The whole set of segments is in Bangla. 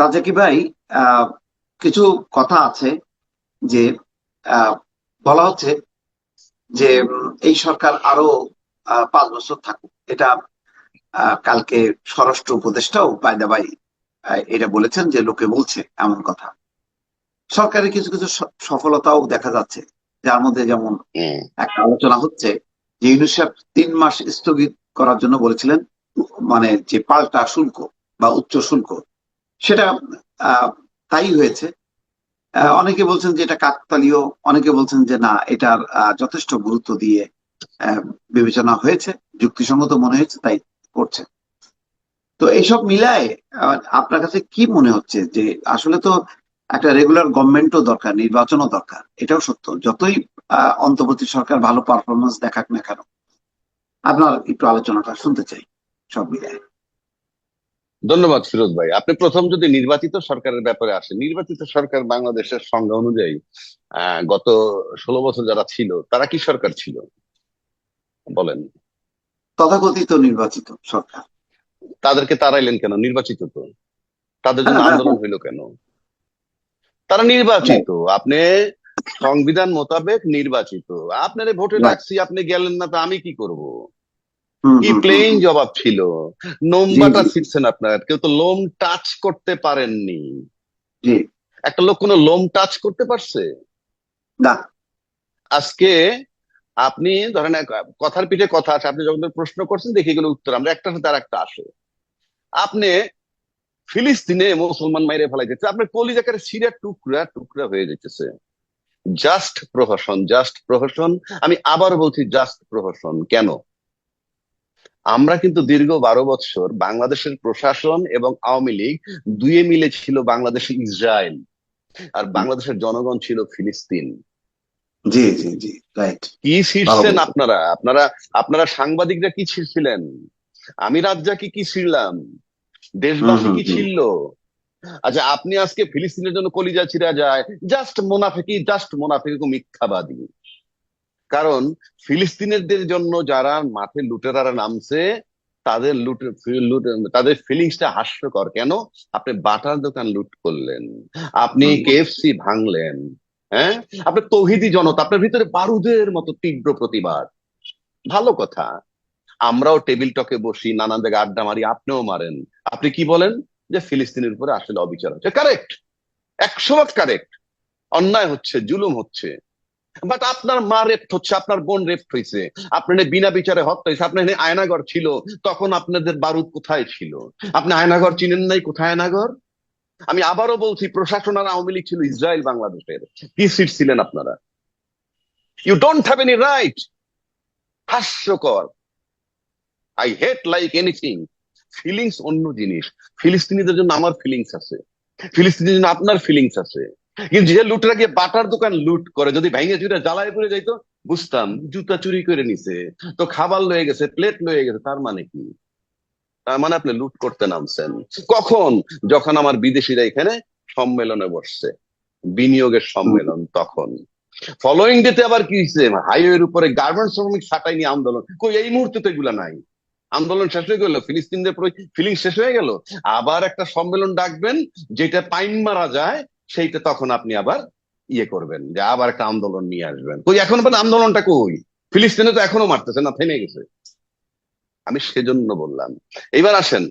রাজাকি ভাই, আহ, কিছু কথা আছে যে আহ, বলা হচ্ছে যে এই সরকার আরো 5 বছর থাকুক। এটা কালকে স্বরাষ্ট্র উপদেষ্টাও বাই দা বাই এটা বলেছেন, যে লোকে বলছে এমন কথা। সরকারের কিছু কিছু সফলতাও দেখা যাচ্ছে, যার মধ্যে যেমন হুম। একটা আলোচনা হচ্ছে যে ইউনিসেফ 3 মাস স্থগিত করার জন্য বলেছিলেন, মানে যে পাল্টা শুল্ক বা উচ্চ শুল্ক, সেটা আহ, তাই হয়েছে। অনেকে বলছেন যে এটা কাকতালীয়, অনেকে বলছেন যে না, এটার যথেষ্ট গুরুত্ব দিয়ে আহ, বিবেচনা হয়েছে, যুক্তিসঙ্গত মনে হয়েছে, তাই করছে। তো এইসব মিলায় আপনার কাছে কি মনে হচ্ছে যে আসলে তো একটা রেগুলার গভর্নমেন্টও দরকার, নির্বাচনও দরকার, এটাও সত্য, যতই অন্তর্বর্তী সরকার ভালো পারফরমেন্স দেখাক না কেন। আপনার একটু আলোচনাটা শুনতে চাই সব মিলায়। ধন্যবাদ ফিরোজ ভাই। আপনি প্রথম যদি নির্বাচিত সরকারের ব্যাপারে আসেন, নির্বাচিত সরকার বাংলাদেশের সংজ্ঞা অনুযায়ী গত 16 বছর যারা ছিল তারা কি সরকার ছিল বলেন? তথাকথিত নির্বাচিত সরকার। তাদেরকে তাড়াইলেন কেন? নির্বাচিত তো। তাদের জন্য হ্যাঁ, হ্যাঁ, আন্দোলন হ্যাঁ। হইলো কেন? তারা হ্যাঁ। নির্বাচিত। আপনি সংবিধান মোতাবেক নির্বাচিত। আপনারে ভোটে রাইট। রাখছি, আপনি গেলেন না, তো আমি কি করব? হুম, কি হুম, হুম, প্লেন হুম। জবাব ছিল। জি, নোমবাটা জি, ছিটছেন আপনার, কেউ তো লোম টাচ করতে পারেননি। জি। একটা লোক কোনো লোম টাচ করতে পারছে? না। আজকে আপনি ধরেন কথার পিঠে কথা আছে, আপনি যখন প্রশ্ন করছেন দেখি গেলে উত্তর আমরা একটার সাথে আর একটা আসে। আপনি ফিলিস্তিনে মুসলমান মাইরে ফেলাইতেছে, আপনার কলিজাকারে সিরিয়া টুকরা টুকরা হয়ে যেতেছে। জাস্ট প্রহসন, জাস্ট প্রহসন। আমি আবার বলছি জাস্ট প্রহসন কেন? আমরা কিন্তু দীর্ঘ 12 বছর বাংলাদেশের প্রশাসন এবং আওয়ামী লীগ দুয়ে মিলে ছিল বাংলাদেশে ইসরায়েল, আর বাংলাদেশের জনগণ ছিল ফিলিস্তিন। জি, জি, জি। রাইট। কি ভালো ছিঁড়ছেন বলছেন। আপনারা? আপনারা সাংবাদিকরা কি ছিঁড়ছিলেন? আমি রাজ্জাকি কি ছিঁড়লাম? হুম, দেশবাসী হুম, কি হুম। ছিল? আচ্ছা, আপনি আজকে ফিলিস্তিনের জন্য কলিজা ছিঁড়া যায়, জাস্ট মুনাফিকি, জাস্ট মুনাফিকি, মিথ্যাবাদী। কারণ ফিলিস্তিনিদের জন্য যারা মাঠে লুটেরারা নামছে, তাদের তাদের ফিলিংসটা হাস্যকর কেন? আপনি বাটার দোকান লুট করলেন, আপনি হুম, হুম। কেএফসি ভাঙলেন, হ্যাঁ, আপনি তৌহিদি জনতা, আপনার ভিতরে বারুদের মতো তীব্র প্রতিবাদ। ভালো কথা। আমরাও টেবিল টকে বসি, নানান জায়গায় আড্ডা মারি, আপনিও মারেন। আপনি কি বলেন? যে ফিলিস্তিনের উপরে আসলে অবিচার হচ্ছে। কারেক্ট, 100 ভাগ কারেক্ট। অন্যায় হচ্ছে, জুলুম হচ্ছে। বাট আপনার মা রেপ্ট হচ্ছে, আপনার বোন রেপ্ট হয়েছে, আপনার বিনা বিচারে হত্যা হয়েছে, আপনার এখানে আয়নাগর ছিল, তখন আপনাদের বারুদ কোথায় ছিল? আপনি আয়নাগর চিনেন নাই? কোথায় আয়নাগর? আমি আবারও বলছি, প্রশাসন আর আওয়ামী লীগ ছিল ইসরায়েল বাংলাদেশের। কি সিট ছিলেন আপনারা? You don't have any right. হাস্যকর। I hate like anything. Feelings অন্য জিনিস। ফিলিস্তিনিদের জন্য আমার ফিলিংস আছে, ফিলিস্তিনিদের জন্য আপনার ফিলিংস আছে। কিন্তু যে লুটেরা গিয়ে বাটার দোকান লুট করে, যদি ভেঙে চুরে জ্বালায় পড়ে যাইতো, বুঝতাম জুতা চুরি করে নিছে, তো খাবার লয়ে গেছে, প্লেট লয়ে গেছে, তার মানে কি? তার মানে আপনি লুট করতে নামছেন। কখন? যখন আমার বিদেশিরা এখানে সম্মেলনে বসছে, বিনিয়োগের হুম। সম্মেলন, তখন। ফলোইং ডেতে আবার কি হয়েছে? হাইওয়ের উপরে গার্মেন্টস শ্রমিক ছাঁটাই নিয়ে আন্দোলন। কই, এই মুহূর্তে তো এগুলা নাই। আন্দোলন শেষ হয়ে গেল, ফিলিস্তিনদের ফিলিং শেষ হয়ে গেল, আবার একটা সম্মেলন ডাকবেন, যেটা পাইন মারা যায়, সেইটা তখন আপনি আবার ইয়ে করবেন, যে আবার একটা আন্দোলন নিয়ে আসবেন। কই, এখন পর্যন্ত আন্দোলনটা কই? ফিলিস্তিনে তো এখনো মারতেছে না, থেমে গেছে। আমি সেজন্য বললাম। এবার আসেন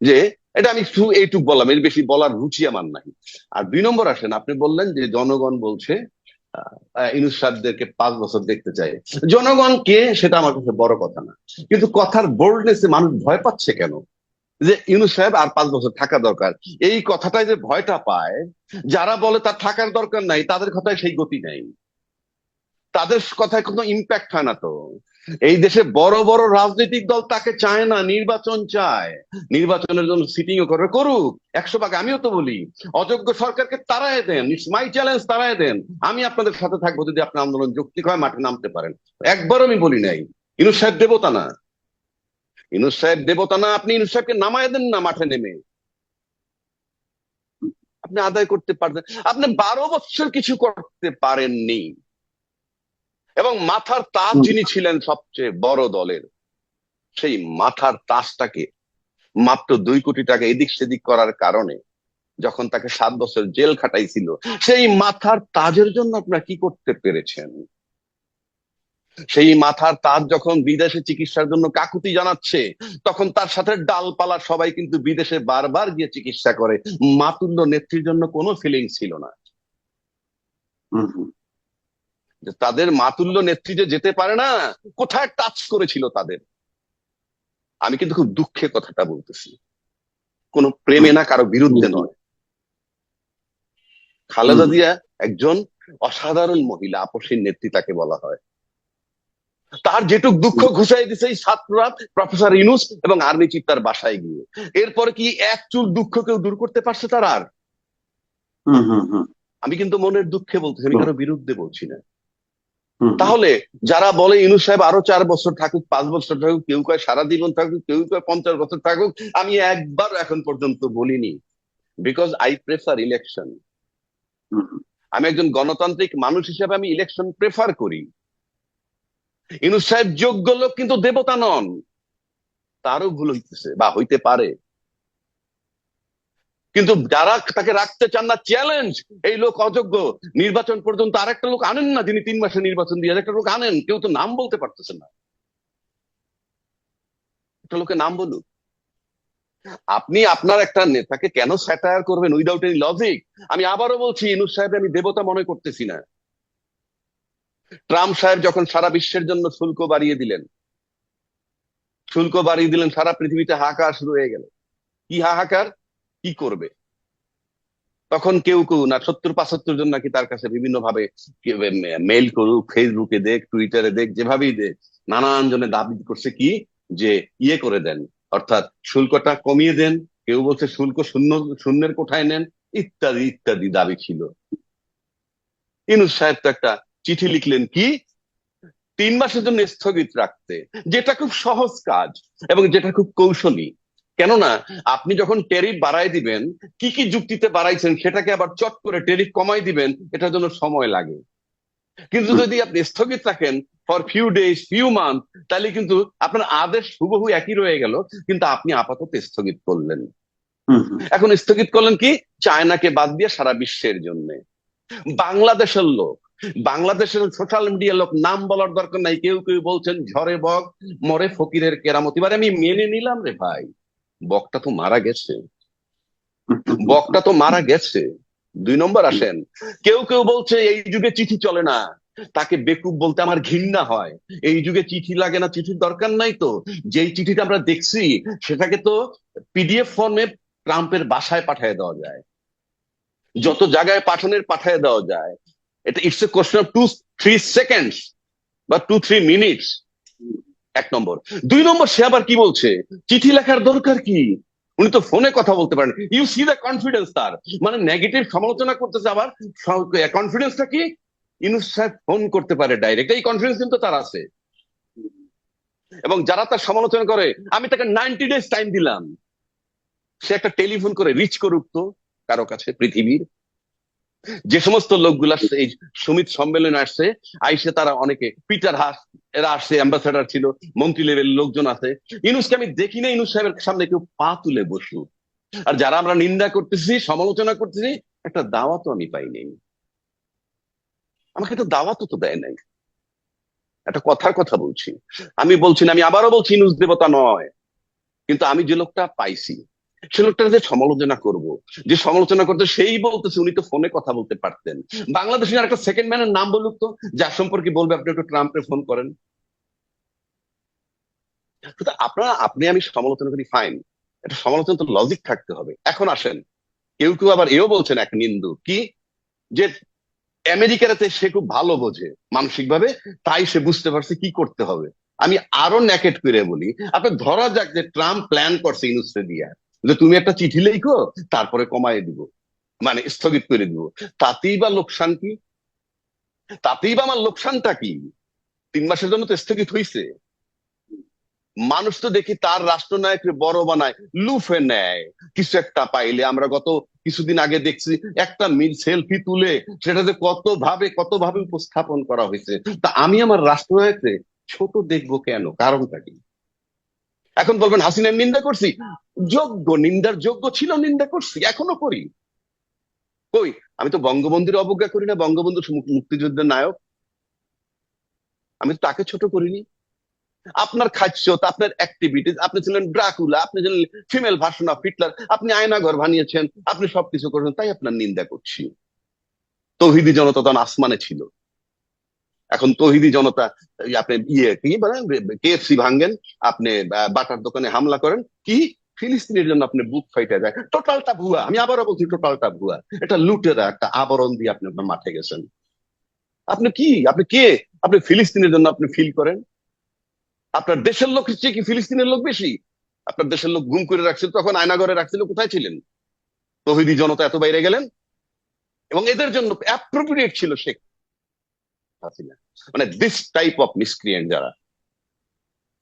যে, এটা আমি শুধু এইটুক বললাম, এর বেশি বলার রুচি আমার নাই। আর 2 নম্বর আসেন, আপনি বললেন যে জনগণ বলছে ইউনূস সাহেবদেরকে 5 বছর দেখতে চাই। জনগণ কে সেটা আমার কাছে বড় কথা না, কিন্তু কথার বোল্ডনেসে মানুষ ভয় পাচ্ছে কেন? যে ইউনূস সাহেব আর 5 বছর থাকা দরকার, এই কথাটাই যে ভয়টা পায়। যারা বলে তার থাকার দরকার নাই, তাদের কথায় সেই গতি নাই, তাদের কথায় কোনো ইম্প্যাক্ট হয় না তো। এই দেশে বড় বড় রাজনৈতিক দল তাকে চায় না, নির্বাচন চায়। নির্বাচনের জন্য সিটিং ও করে, করুক 100 ভাগ। আমিও তো বলি, অযোগ্য সরকারকে তাড়ায় দেন, ইটস মাই চ্যালেঞ্জ, তাড়ায় দেন। আমি আপনাদের সাথে থাকবো যদি আপনার আন্দোলন যৌক্তিক হয়, মাঠে নামতে পারেন। একবারও আমি বলি নাই ইউনূস সাহেব দেবতা না। ইউনূস সাহেব দেবতা না, আপনি ইউনূস সাহেবকে নামায় দেন না মাঠে নেমে। আপনি আদায় করতে পারবেন? আপনি 12 বছর কিছু করতে পারেননি। এবং মাথার তাজ হুম। যিনি ছিলেন সবচেয়ে বড় দলের, সেই মাথার তাজটাকে মাত্র 2 কোটি টাকা এদিক সেদিক করার কারণে যখন তাকে 7 বছর জেল খাটাইছিল, সেই মাথার তাজের জন্য আপনারা কি করতে পেরেছেন? সেই মাথার তাজ যখন বিদেশে চিকিৎসার জন্য কাকুতি জানাচ্ছে, তখন তার সাথে ডালপালা সবাই কিন্তু বিদেশে বারবার গিয়ে চিকিৎসা করে। মাতুল্য নেত্রীর জন্য কোনো ফিলিং ছিল না। হুম, হুম, যে তাদের মাতুল্য নেত্রী যে যেতে পারে না, কোথায় টাচ করেছিল তাদের। আমি কিন্তু খুব দুঃখে কথাটা বলতেছি, কোনো হুম, প্রেমে না, কারো বিরুদ্ধে নয়। খালেদা হুম, জিয়া একজন অসাধারণ মহিলা, আপসীর নেত্রী তাকে বলা হয়। তার যেটুক দুঃখ ঘুষাই দিছে এই ছাত্ররা, প্রফেসর ইউনূস এবং আর্মি চিফ তার বাসায় গিয়ে। এরপরে কি এক চুল দুঃখ কেউ দূর করতে পারছে তার আর? হুম, হুম, হুম, আমি কিন্তু মনের দুঃখে বলতেছি, আমি কারো বিরুদ্ধে বলছি না। হুম, হুম, তাহলে যারা বলে ইউনূস সাহেব আরো 4 বছর থাকুক, 5 বছর থাকুক, কেউ কয় সারা জীবন থাকুক, কেউ কয় 50 বছর থাকুক, আমি একবার এখন পর্যন্ত বলিনি, বিকজ আই প্রেফার ইলেকশন। হুম, হুম, আমি একজন গণতান্ত্রিক মানুষ হিসেবে আমি ইলেকশন প্রেফার করি। ইউনূস সাহেব যোগ্য লোক, কিন্তু দেবতা নন। তারও ভুল হইতেছে বা হইতে পারে, কিন্তু যারা তাকে রাখতে চান না, চ্যালেঞ্জ, এই লোক অযোগ্য, নির্বাচন পর্যন্ত আরেকটা লোক আনেন না, যিনি 3 মাসে নির্বাচন দিয়ে একটা লোক আনেন, কেউ তো নাম বলতে পারতেছে না, একটা লোকের নাম বলুন। আপনি আপনার একটা নেতাকে কেন স্যাটায়ার করবেন উইদাউট এনি লজিক? আমি আবারও বলছি, ইউনূস সাহেব আমি দেবতা মনে করতেছি না। ট্রাম্প সাহেব যখন সারা বিশ্বের জন্য শুল্ক বাড়িয়ে দিলেন, সারা পৃথিবীতে হাহাকার শুরু হয়ে গেল। কি হাহাকার, কি করবে? তখন কেউ কেউ না, 70-75 জন নাকি তার কাছে বিভিন্ন ভাবে মেইল করুক, ফেসবুকে দেখ, টুইটারে দেখ, যেভাবেই দেখ, নানান জনে দাবি করছে কি, যে ইয়ে করে দেন, অর্থাৎ শুল্কটা কমিয়ে দেন। কেউ বলছে শুল্ক শূন্যের কোঠায় নেন, ইত্যাদি ইত্যাদি দাবি ছিল। ইউনূস সাহেব তো একটা চিঠি লিখলেন কি, 3 মাসের জন্য স্থগিত রাখতে, যেটা খুব সহজ কাজ এবং যেটা খুব কৌশলী। কেননা আপনি যখন ট্যারিফ বাড়াই দিবেন, কি কি যুক্তিতে বাড়াইছেন সেটাকে আবার চট করে ট্যারিফ কমাই দিবেন, এটার জন্য সময় লাগে। কিন্তু হুম, যদি আপনি স্থগিত রাখেন for few days, few month, তাহলে কিন্তু আপনার আদেশ হুবহু একই রয়ে গেল, কিন্তু আপনি আপাতত স্থগিত করলেন। হুম, হুম, এখন স্থগিত করলেন কি, চায়নাকে বাদ দিয়ে সারা বিশ্বের জন্য। বাংলাদেশের লোক, বাংলাদেশের সোশ্যাল মিডিয়ার লোক, নাম বলার দরকার নাই, কেউ কেউ বলছেন ঝড়ে বক, মরে ফকিরের কেরামতি। এবারে আমি মেনে নিলাম রে ভাই, বকটা তো মারা গেছে, বকটা তো মারা গেছে। 2 নম্বর আসেন, কেউ কেউ বলছে এই যুগে চিঠি চলে না, তাকে বেকুব বলতে আমার ঘৃণা হয়। এই যুগে চিঠি লাগে না, চিঠির দরকার নাই তো। যেই চিঠিটা আমরা দেখছি সেটাকে তো পিডিএফ ফর্মে ট্রাম্পের বাসায় পাঠিয়ে দেওয়া যায়, যত জায়গায় পাঠায় দেওয়া যায়। এটা it's a question of 2-3 seconds বা 2-3 মিনিটস। 1 নম্বর। 2 নম্বর, সে আবার কি বলছে, চিঠি লেখার দরকার কি, উনি তো ফোনে কথা বলতে পারেন। ইউ সি দ্য কনফিডেন্স তার, মানে নেগেটিভ সমালোচনা করতেছে, আবার কনফিডেন্সটা কি, ইউনূস সাহেব ফোন করতে পারে ডাইরেক্ট, এই কনফিডেন্স কিন্তু তার আছে। এবং যারা তার সমালোচনা করে, আমি তাকে 90 ডেজ টাইম দিলাম, সে একটা টেলিফোন করে রিচ করুক তো কারো কাছে পৃথিবীর। যে সমস্ত লোকগুলা এই সমিত সম্মেলনে আসছে, আইসে তারা অনেকে, পিটার হাস, এরা আসছে, অ্যাম্বাসেডার ছিল, মন্ত্রী লেভেল লোকজন আছে। ইউনূসকে আমি দেখি না ইউনূস সাহেবের সামনে কেউ পা তুলে বসুক। আর যারা আমরা নিন্দা করতেছি, সমালোচনা করতেছি, একটা দাওয়াতও আমি পাইনি, আমাকে একটা দাওয়াতও তো দেয় নাই। একটা কথার কথা বলছি, আমি বলছি না, আমি আবারও বলছি ইউনূস দেবতা নয়, কিন্তু আমি যে লোকটা পাইছি, সে লোকটা যে সমালোচনা করব, যে সমালোচনা করতে, সেই বলতেছে উনি তো ফোনে কথা বলতে পারতেন। বাংলাদেশের আর একটা সেকেন্ড ম্যানের নাম বলুক তো, যার সম্পর্কে বলবে আপনি একটু ট্রাম্পে ফোন করেন। কিন্তু আপনি আমি সমালোচনা করি, ফাইন, এটা সমালোচনা তো লজিক থাকতে হবে। এখন আসেন, কেউ কেউ আবার এও বলছেন এক নিন্দু কি, যে আমেরিকাতে সে খুব ভালো বোঝে মানসিক ভাবে, তাই সে বুঝতে পারছে কি করতে হবে। আমি আরো ন্যাকেট করে বলি, আপনি ধরা যাক যে ট্রাম্প প্ল্যান করছে ইউনুসকে দিয়া, যে তুমি একটা চিঠি লিখো, তারপরে কমায় দিব, মানে স্থগিত করে দিব, তাতেই বা লোকসান কি? তাতেই বা আমার লোকসানটা কি? 3 মাসের জন্য তো স্থগিত হয়েছে। মানুষ তো দেখি তার রাষ্ট্রনায়ককে বড় বানায়, লুফে নেয়। কিছু একটা পাইলে, আমরা গত কিছুদিন আগে দেখছি একটা মিল সেলফি তুলে সেটা যে কত ভাবে উপস্থাপন করা হয়েছে। তা আমি আমার রাষ্ট্রনায়ককে ছোট দেখবো কেন, কারণটা কি? এখন বলবেন হাসিনার নিন্দা করছি, যোগ্য, নিন্দার যোগ্য ছিল, নিন্দা করছি, এখনো করি। কই, আমি তো বঙ্গবন্ধুর অবজ্ঞা করি না, বঙ্গবন্ধু মুক্তিযুদ্ধের নায়ক, আমি তো তাকে ছোট করিনি। আপনার খাদ্যত, আপনার অ্যাক্টিভিটিস, আপনি ছিলেন ড্রাকুলা, আপনি ছিলেন ফিমেল ভার্সন অফ হিটলার, আপনি আয়নাঘর বানিয়েছেন, আপনি সবকিছু করেছেন, তাই আপনার নিন্দা করছি। তৌহিদি জনতা তখন আসমানে ছিল, এখন তৌহিদি জনতা আপনি কি বলেন, কেএফসি ভাঙ্গেন, আপনি বাটার দোকানে হামলা করেন, কি ফিলিস্তিনের জন্য আপনি বুক ফাইটে যায়, টোটালটা ভুয়া। আমি আবারও বলছি, টোটালটা ভুয়া। এটা লুটেরা একটা আবরণ দিয়ে আপনি আপনার মাঠে গেছেন। আপনি কি, আপনি কে? আপনি ফিলিস্তিনের জন্য আপনি ফিল করেন? আপনার দেশের লোক চেয়ে কি ফিলিস্তিনের লোক বেশি? আপনার দেশের লোক গুম করে রাখছিল, তখন আয়নাগরে রাখছিল, কোথায় ছিলেন? তৌহিদি জনতা এত বাইরে গেলেন, এবং এদের জন্য অ্যাপ্রোপ্রিয়েট ছিল শেখ হাসিনা। মানে দিস টাইপ অফ মিসক্রিয়েন্ট যারা,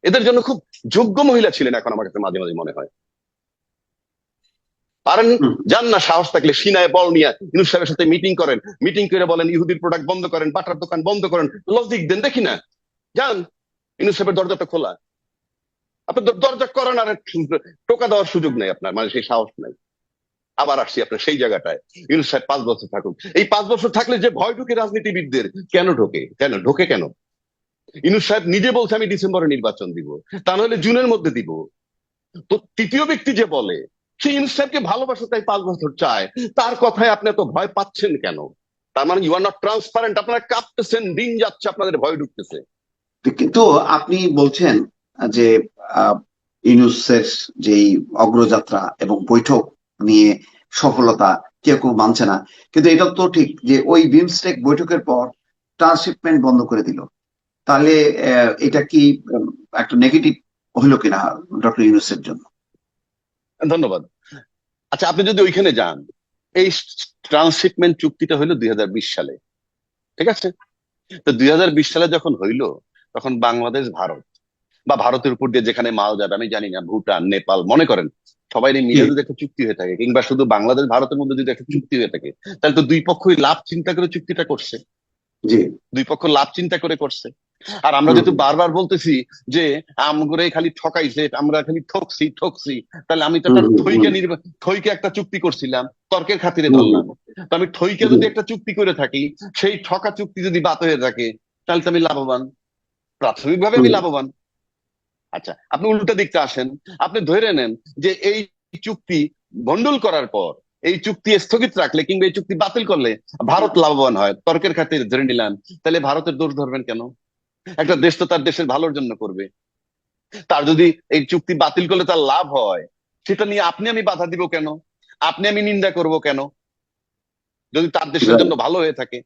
এদের জন্য খুব যোগ্য মহিলা ছিলেন, এখন আমার কাছে মাঝে মাঝে মনে হয়। পারেন, হুম। যান না, সাহস থাকলে সিনায় বল নিয়ে ইউনূস সাহেবের সাথে মিটিং করেন, মিটিং করে বলেন ইহুদির প্রোডাক্ট বন্ধ করেন, বাটার দোকান বন্ধ করেন, লজিক দেন, দেখি না, যান, ইউনূস সাহেবের দরজাটা খোলা। আপনার দরজা করেন, আর টোকা দেওয়ার সুযোগ নেই আপনার, মানে সেই সাহস নাই। আবার আসছি আপনার সেই জায়গাটায়, ইউনূস সাহেব 5 বছর থাকুক। এই 5 বছর থাকলে যে ভয় ঢুকে রাজনীতিবিদদের, কেন ঢোকে, কেন ঢোকে, কেন? ইউনূস সাহেব নিজে বলছে আমি ডিসেম্বরে নির্বাচন দিব, তা নাহলে জুনের মধ্যে দিব। তো তৃতীয় ব্যক্তি যে বলে সে ইউনূস সাহেবকে ভালোবাসে, তাই 5 বছর চায়, তার কথায় আপনি এত ভয় পাচ্ছেন কেন? তার মানে ইউ আর নট ট্রান্সপারেন্ট, আপনারা কাঁপতেছেন, দিন যাচ্ছে, আপনাদের ভয় ঢুকতেছে। কিন্তু আপনি বলছেন যে আহ, ইউনূসের যেই অগ্রযাত্রা এবং বৈঠক নিয়ে সফলতা কেউ কেউ মানছে না, কিন্তু এটা তো ঠিক যে ওই বিমস্টেক বৈঠকের পর ট্রান্সশিপমেন্ট বন্ধ করে দিল। তাহলে এটা কি একটা নেগেটিভ হলো কিনা ডক্টর ইউনূসের জন্য? ধন্যবাদ। আচ্ছা, আপনি যদি ওইখানে যান, এই ট্রান্সশিপমেন্ট চুক্তিটা হইলো 2020 সালে, ঠিক আছে? তো 2020 সালে যখন হইলো, তখন বাংলাদেশ, ভারত, বা ভারতের উপর দিয়ে যেখানে মাল যাবে, আমি জানি না, ভুটান, নেপাল, মনে করেন সবাই জি, মিলে যদি একটা চুক্তি হয়ে থাকে, কিংবা শুধু বাংলাদেশ ভারতের মধ্যে যদি একটা চুক্তি হয়ে থাকে, তাহলে তো দুই পক্ষই লাভ চিন্তা করে চুক্তিটা করছে, জি। দুই পক্ষ লাভ চিন্তা করে করছে। আর আমরা হুম, যেহেতু বারবার বলতেছি যে আমগরে খালি ঠকাইছে, আমরা খালি ঠকছি ঠকছি, তাহলে আমি তো হুম, একটা হুম, হুম, থইকে একটা চুক্তি করছিলাম, তর্কের খাতিরে হুম, ধরলাম। তো আমি থইকে হুম, যদি একটা চুক্তি করে থাকি, সেই ঠকা চুক্তি যদি বাত হয়ে থাকে, তাহলে তো আমি লাভবান, প্রাথমিকভাবে আমি হুম, লাভবান। আচ্ছা, আপনি উল্টা দিকটা আসেন, আপনি ধরে নেন যে এই চুক্তি ভন্ডুল করার পর, এই চুক্তি স্থগিত রাখলে কিংবা এই চুক্তি বাতিল করলে ভারত লাভবান হয়, তর্কের খাতিরে ধরে নিলাম, তাহলে ভারতের দোষ ধরবেন কেন? একটা দেশ তো তার দেশের ভালোর জন্য করবে। তার যদি এই চুক্তি বাতিল করলে তার লাভ হয়, সেটা নিয়ে আপনি আমি বাধা দিব কেন? আপনি আমি নিন্দা করব কেন, যদি তার দেশের জন্য right, ভালো হয়ে থাকে?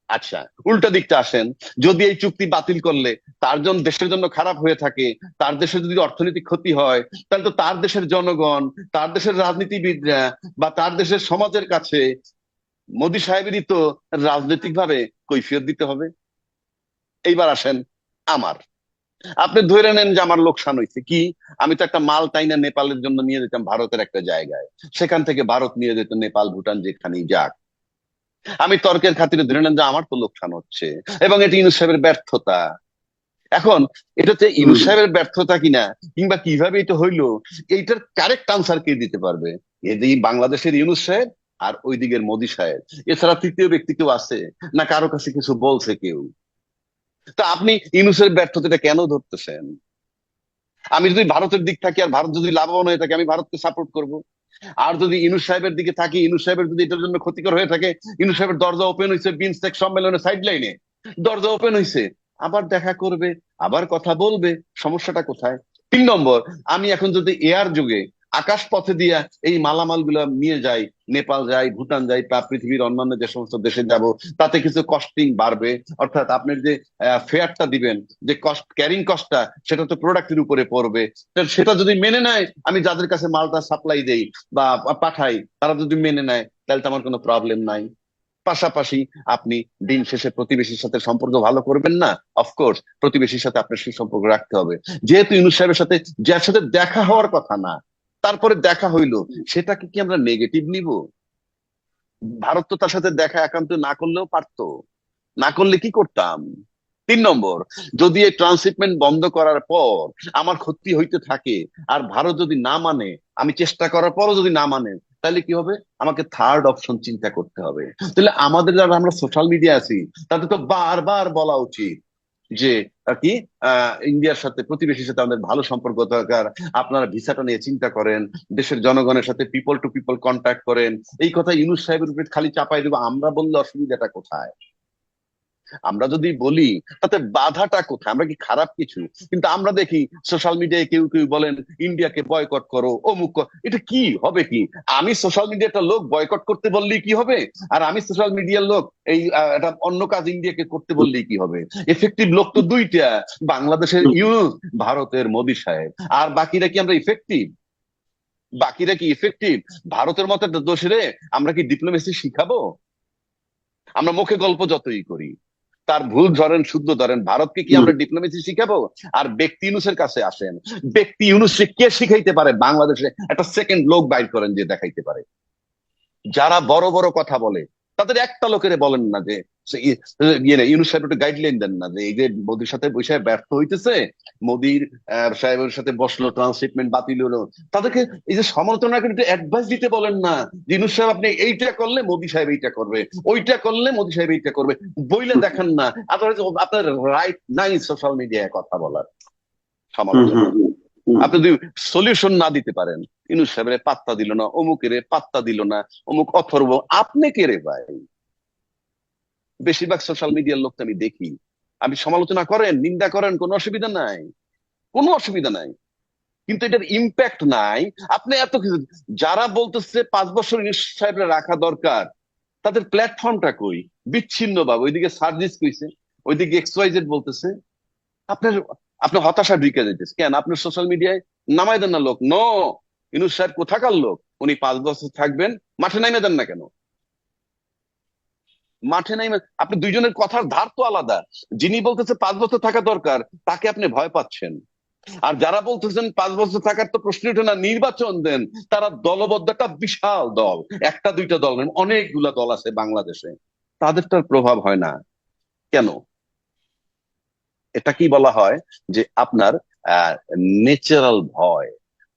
আচ্ছা, উল্টা দিকটা আসেন, যদি এই চুক্তি বাতিল করলে তার জন্য, দেশের জন্য খারাপ হয়ে থাকে, তার দেশের যদি অর্থনৈতিক ক্ষতি হয়, তাহলে তো তার দেশের জনগণ, তার দেশের রাজনীতিবিদরা, বা তার দেশের সমাজের কাছে মোদী সাহেবেরই তো রাজনৈতিক ভাবে কৈফিয়ত দিতে হবে। এইবার আসেন আমার, আপনি ধরে নেন যে আমার লোকসান হয়েছে কি, আমি তো একটা মাল টাইনা নেপালের জন্য নিয়ে যেতাম ভারতের একটা জায়গায়, সেখান থেকে ভারত নিয়ে যেত নেপাল, ভুটান, যেখানেই যাক। আমি তর্কের খাতিরে ধরে নেন যে আমার তো লোকসান হচ্ছে, এবং এটি ইউনূস সাহেবের ব্যর্থতা। এখন এটা হচ্ছে ইউনূস হুম, সাহেবের ব্যর্থতা কিনা, কিংবা কিভাবে এটা হইলো, এইটার কারেক্ট আনসার কে দিতে পারবে? এদিকে বাংলাদেশের ইউনূস সাহেব, আর ওই দিকের মোদী সাহেব, এছাড়া তৃতীয় ব্যক্তি কেউ আছে না? কারো কাছে কিছু বলছে কেউ? তা আপনি ইউনূসের ব্যর্থতাটা কেন ধরতেছেন? আমি যদি ভারতের দিক থাকি, আর ভারত যদি লাভবান হয়ে থাকে, আমি ভারতকে সাপোর্ট করব। আর যদি ইউনূস সাহেবের দিকে থাকি, ইউনূস সাহেবের যদি এটার জন্য ক্ষতিকর হয়ে থাকে, ইউনূস সাহেবের দরজা ওপেন হয়েছে বিমস্টেক সম্মেলনের সাইড লাইনে, দরজা ওপেন হয়েছে, আবার দেখা করবে, আবার কথা বলবে, সমস্যাটা কোথায়? 3 নম্বর, আমি এখন যদি এয়ার যুগে আকাশ পথে দিয়া এই মালামাল গুলা নিয়ে যাই, নেপাল যাই, ভুটান যাই, বা পৃথিবীর অন্যান্য যে সমস্ত দেশে যাব, তাতে কিছু কস্টিং বাড়বে, অর্থাৎ আপনার যে ফেয়ারটা দিবেন, যে কস্ট, ক্যারিং কস্টটা, সেটা তো প্রোডাক্টের উপরে পড়বে। তো সেটা যদি মেনে নেয়, আমি যাদের কাছে মালটা সাপ্লাই দেই বা পাঠাই, তারা যদি মেনে নেয়, তাহলে তো আমার কোনো প্রবলেম নাই। পাশাপাশি আপনি দিন শেষে প্রতিবেশীর সাথে সম্পর্ক ভালো করবেন না? অফকোর্স প্রতিবেশীর সাথে আপনার সুসম্পর্ক রাখতে হবে। যেহেতু ইউনূস সাহেবের সাথে, যার সাথে দেখা হওয়ার কথা না, তারপরে দেখা হইলো, সেটাকে কি আমরা নেগেটিভ নিব? ভারত তো তার সাথে দেখা একান্ত না করলেও পারতো, না করলে কি করতাম? 3 নম্বর, যদি এই ট্রান্সশিপমেন্ট বন্ধ করার পর আমার ক্ষতি হইতে থাকে, আর ভারত যদি না মানে, আমি চেষ্টা করার পরও যদি না মানে, তাহলে কি হবে? আমাকে থার্ড অপশন চিন্তা করতে হবে। তাহলে আমাদের যারা আমরা সোশ্যাল মিডিয়া আছি তাদের তো বারবার বলা উচিত যে কি ইন্ডিয়ার সাথে, প্রতিবেশীর সাথে আমাদের ভালো সম্পর্ক দরকার, আপনারা ভিসাটা নিয়ে চিন্তা করেন, দেশের জনগণের সাথে পিপল টু পিপল কন্ট্যাক্ট করেন। এই কথা ইউনূস সাহেবের উপরে খালি চাপাই দেবো, আমরা বললে অসুবিধাটা কোথায়? আমরা যদি বলি তাতে বাধাটা কোথায়? আমরা কি খারাপ কিছু? কিন্তু আমরা দেখি সোশ্যাল মিডিয়ায় কেউ কেউ বলেন ইন্ডিয়াকে বয়কট করো, অমুক করো। এটা কি হবে? কি আমি সোশ্যাল মিডিয়াটা লোক বয়কট করতে বললেই কি হবে? আর আমি সোশ্যাল মিডিয়ার লোক এই একটা অন্য কাজ ইন্ডিয়াকে করতে বললেই কি হবে? এফেক্টিভ লোক তো দুইটা, বাংলাদেশের ইউনূস, ভারতের মোদী সাহেব। আর বাকিরা কি আমরা ইফেক্টিভ? বাকিরা কি ইফেক্টিভ? ভারতের মতো একটা দোষরে আমরা কি ডিপ্লোমেসি শিখাবো? আমরা মুখে গল্প যতই করি, তার ভুল ধরেন শুদ্ধ ধরেন, ভারতকে কি আমরা ডিপ্লোমেসি শিখাবো? আর ব্যক্তি ইউনূসের কাছে আসেন, ব্যক্তি ইউনূসকে কে শিখাইতে পারে? বাংলাদেশে একটা সেকেন্ড লোক বাইর করেন যে দেখাইতে পারে। যারা বড় বড় কথা বলে তাদের একটা লোকের বলেন না যে ইউনূস সাহেব একটু গাইডলাইন দেন না যে এই যে মোদির সাথে বসে ব্যর্থ হইতেছে, মোদির সাহেবের সাথে বসলো, ট্রান্সশিপমেন্ট বাতিল হলো, তাদেরকে এই যে সমালোচনা করে একটু অ্যাডভাইস দিতে বলেন না যে ইউনূস সাহেব আপনি এইটা করলে মোদি সাহেব এইটা করবে, ওইটা করলে মোদি সাহেব এইটা করবে, বইলে দেখেন না। আপনার রাইট নাই সোশ্যাল মিডিয়ায় কথা বলার, সমালোচনা। আপনি যদি সলিউশন না দিতে পারেন, ইউনূস সাহেবের পাত্তা দিল না, অমুকের পাত্তা দিল না, অমুক অথর্ব, আপনি কে রে ভাই? বেশিরভাগ সোশ্যাল মিডিয়ার লোক তো আমি দেখি, আমি সমালোচনা করেন, নিন্দা করেন, কোনো অসুবিধা নাই, কোনো অসুবিধা নাই, কিন্তু এটার ইম্প্যাক্ট নাই। আপনি এত কিছু, যারা বলতেছে 5 বছর ইউনূস সাহেবের রাখা দরকার, তাদের প্ল্যাটফর্মটা কই? বিচ্ছিন্ন ভাবে ওইদিকে সার্জিস কইছে, ওইদিকে XYZ বলতেছে। আপনার আপনার হতাশা ঢুকে যাইতেছে কেন? আপনার সোশ্যাল মিডিয়ায় নামাই দেন না লোক, নো, ইউনূস সাহেব কোথাকার লোক, উনি 5 বছর থাকবেন, মাঠে নাইমে দেন না কেন? মাঠে নাইমে, আপনি দুইজনের কথার ধার তো আলাদা। যিনি বলতেছে 5 বছর থাকা দরকার, তাকে আপনি ভয় পাচ্ছেন। আর যারা বলতেছেন 5 বছর থাকার তো প্রশ্ন ওঠে না, নির্বাচন দেন, তারা দলবদ্ধ একটা বিশাল দল, একটা দুইটা দল নয়, অনেকগুলা দল আছে বাংলাদেশে, তাদেরটার প্রভাব হয় না কেন? এটা কি বলা হয় যে আপনার ন্যাচারাল ভয়,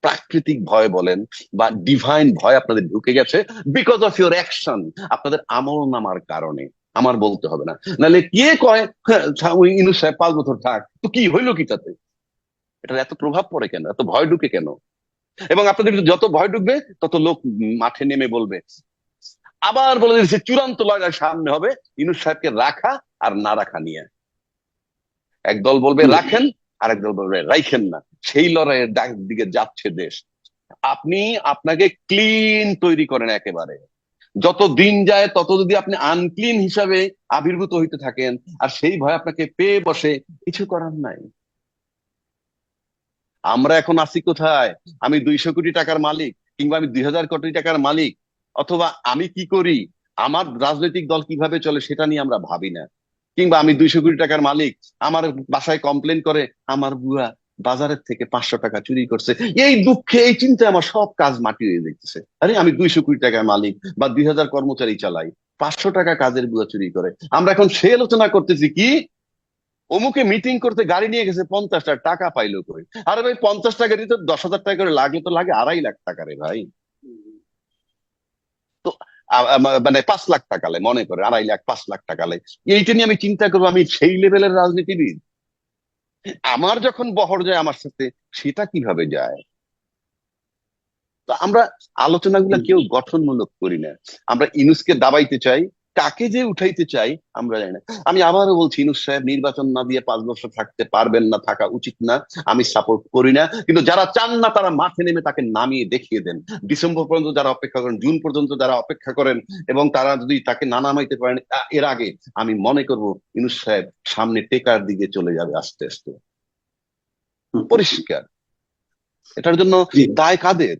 প্রাকৃতিক ভয় বলেন বা ডিভাইন ভয় আপনাদের ঢুকে গেছে, বিকজ অফ ইউর অ্যাকশন, আপনাদের আমল নামার কারণে। আমার বলতে হবে না, নাহলে কে কয় হ্যাঁ, ওই ইউনূস সাহেব 5 বছর থাক, তো কি হইলো কি তাতে? এটার এত প্রভাব পড়ে কেন? এত ভয় ঢুকে কেন? এবং আপনাদের যত ভয় ঢুকবে তত লোক মাঠে নেমে বলবে, আবার বলে দিচ্ছে চূড়ান্ত লড়াই সামনে হবে ইউনূস সাহেবকে রাখা আর না রাখা নিয়ে। একদল বলবে রাখেন, আর একদল বলবে রাইখেন না। সেই লড়াইয়ের দিকে যাচ্ছে দেশ। আপনি আপনাকে ক্লিন তৈরি করেন একেবারে, যত দিন যায় তত যদি আপনি আনক্লিন হিসাবে আবির্ভূত হইতে থাকেন, আর সেই ভয় আপনাকে পেয়ে বসে, কিছু করার নাই। আমরা এখন আছি কোথায়? আমি 200 কোটি টাকার মালিক, কিংবা আমি 2000 কোটি টাকার মালিক, অথবা আমি কি করি, আমার রাজনৈতিক দল কিভাবে চলে সেটা নিয়ে আমরা ভাবি না। কিংবা আমি 200 কোটি টাকার মালিক, আমার বাসায় কমপ্লেন করে আমার বুয়া বাজারের থেকে 500 টাকা চুরি করছে, এই দুঃখে এই চিন্তায় আমার সব কাজ মাটি হয়ে যাইতেছে। আরে আমি 200 কোটি টাকার মালিক বা 2000 কর্মচারী চালাই, 500 টাকা কাজের বুয়া চুরি করে। আমরা এখন সে আলোচনা করতেছি কি, অমুকে মিটিং করতে গাড়ি নিয়ে গেছে, 50 টাকা পাইলো কই? আরে ভাই 50 টাকা দিতে 10,000 টাকা করে লাগলে তো লাগে 2.5 লাখ টাকা রে ভাই। তো মানে 5 লাখ টাকা লাই, মনে করে 2.5 লাখ 5 লাখ টাকা লাই, এইটা নিয়ে আমি চিন্তা করবো? আমি সেই লেভেলের রাজনীতিবিদ? আমার যখন বহর যায় আমার সাথে, সেটা কিভাবে যায়? তো আমরা আলোচনাগুলো কেউ গঠনমূলক করি না, আমরা ইউনূসকে দাবাইতে চাই, কাকে যে উঠাইতে চাই আমরা জানি না। আমি আবারও বলছি, ইউনূস সাহেব নির্বাচন না দিয়ে 5 বছর থাকতে পারবেন না, থাকা উচিত না, আমি সাপোর্ট করি না। কিন্তু যারা চান না তারা মাঠে নেমে তাকে নামিয়ে দেখিয়ে দেন। ডিসেম্বর পর্যন্ত যারা অপেক্ষা করেন, জুন পর্যন্ত যারা অপেক্ষা করেন, এবং তারা যদি তাকে না নামাইতে পারেন এর আগে, আমি মনে করব ইউনূস সাহেব সামনে টেকার দিকে চলে যাবে আস্তে আস্তে, পরিষ্কার। এটার জন্য দায় কাদের?